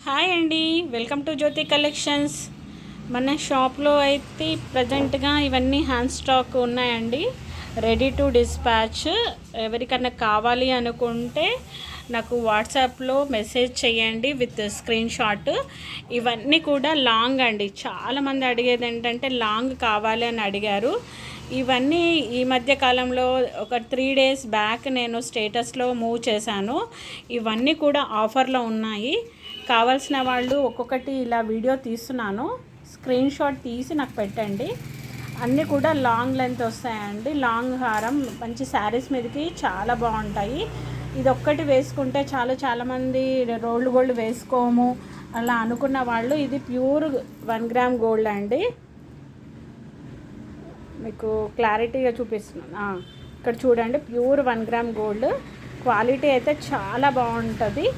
Hi అండి, welcome to Jyothi collections. మన షాప్లో అయితే ప్రజెంట్గా ఇవన్నీ హ్యాండ్ స్టాక్ ఉన్నాయండి, రెడీ టు డిస్పాచ్. ఎవరికన్నా కావాలి అనుకుంటే నాకు వాట్సాప్లో మెసేజ్ చేయండి విత్ స్క్రీన్ షాట్. ఇవన్నీ కూడా లాంగ్ అండి. చాలామంది అడిగేది ఏంటంటే లాంగ్ కావాలి అని అడిగారు. ఇవన్నీ ఈ మధ్య కాలంలో ఒక 3 days బ్యాక్ నేను స్టేటస్లో మూవ్ చేశాను. ఇవన్నీ కూడా ఆఫర్లో ఉన్నాయి. కావాల్సిన వాళ్ళు ఒక్కొక్కటి ఇలా వీడియో తీస్తున్నాను, స్క్రీన్ షాట్ తీసి నాకు పెట్టండి. అన్నీ కూడా లాంగ్ లెంత్ వస్తాయండి. లాంగ్ హారం మంచి శారీస్ మీదకి చాలా బాగుంటాయి. ఇది ఒక్కటి వేసుకుంటే చాలామంది రోల్డ్ గోల్డ్ వేసుకోము అలా అనుకున్న వాళ్ళు, ఇది ప్యూర్ 1 gram గోల్డ్ అండి. మీకు క్లారిటీగా చూపిస్తున్నాను. ఇక్కడ చూడండి, ప్యూర్ 1 gram గోల్డ్. క్వాలిటీ అయితే చాలా బాగుంటుంది.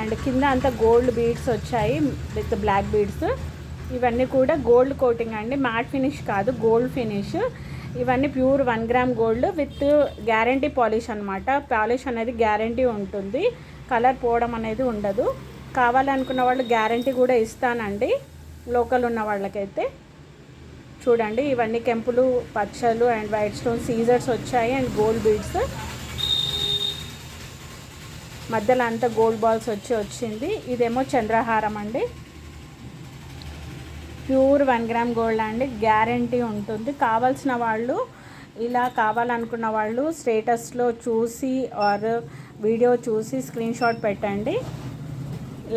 అండ్ కింద అంతా గోల్డ్ బీడ్స్ వచ్చాయి విత్ బ్లాక్ బీడ్స్. ఇవన్నీ కూడా గోల్డ్ కోటింగ్ అండి, మ్యాట్ ఫినిష్ కాదు, గోల్డ్ ఫినిష్. ఇవన్నీ pure 1 gram gold with guarantee polish అనమాట. పాలిష్ అనేది గ్యారంటీ ఉంటుంది, కలర్ పోవడం అనేది ఉండదు. కావాలనుకున్న వాళ్ళు గ్యారంటీ కూడా ఇస్తానండి లోకల్ ఉన్న వాళ్ళకైతే. చూడండి, ఇవన్నీ కెంపులు, పచ్చలు అండ్ వైట్ స్టోన్ సీజర్స్ వచ్చాయి అండ్ గోల్డ్ బీడ్స్. మధ్యలో అంతా గోల్డ్ బాల్స్ వచ్చింది. ఇదేమో చంద్రహారం అండి, ప్యూర్ 1 gram గోల్డ్ అండి, గ్యారంటీ ఉంటుంది. కావాల్సిన వాళ్ళు, ఇలా కావాలనుకున్న వాళ్ళు స్టేటస్లో చూసి ఆర్ వీడియో చూసి స్క్రీన్ షాట్ పెట్టండి.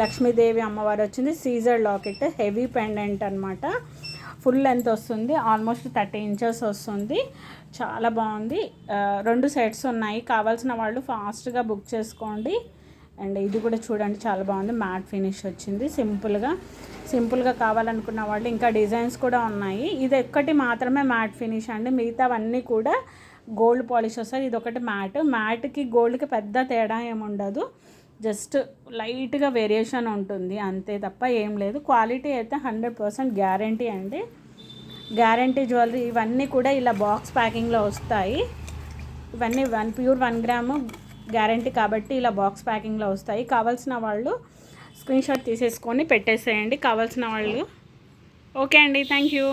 లక్ష్మీదేవి అమ్మవారు వచ్చింది, సీజర్ లాకెట్, హెవీ పెండెంట్ అనమాట. ఫుల్ లెంత్ వస్తుంది, ఆల్మోస్ట్ 30 inches వస్తుంది. చాలా బాగుంది. 2 sets ఉన్నాయి. కావాల్సిన వాళ్ళు ఫాస్ట్గా బుక్ చేసుకోండి. అండ్ ఇది కూడా చూడండి, చాలా బాగుంది, మ్యాట్ ఫినిష్ వచ్చింది. సింపుల్గా కావాలనుకున్న వాళ్ళు, ఇంకా డిజైన్స్ కూడా ఉన్నాయి. ఇది ఒక్కటి మాత్రమే మ్యాట్ ఫినిష్ అండి, మిగతావన్నీ కూడా గోల్డ్ పాలిష్ వస్తాయి. ఇది ఒకటి మ్యాట్కి గోల్డ్కి పెద్ద తేడా ఏముండదు, జస్ట్ లైట్గా వేరియేషన్ ఉంటుంది అంతే తప్ప ఏం లేదు. క్వాలిటీ అయితే 100% గ్యారంటీ అండి, గ్యారంటీ జ్యువెలరీ. ఇవన్నీ కూడా ఇలా బాక్స్ ప్యాకింగ్లో వస్తాయి. ఇవన్నీ ప్యూర్ 1 gram గ్యారంటీ కాబట్టి ఇలా బాక్స్ ప్యాకింగ్లో వస్తాయి. కావాల్సిన వాళ్ళు స్క్రీన్ షాట్ తీసేసుకొని పెట్టేసేయండి కావాల్సిన వాళ్ళు. ఓకే అండి, థ్యాంక్ యూ.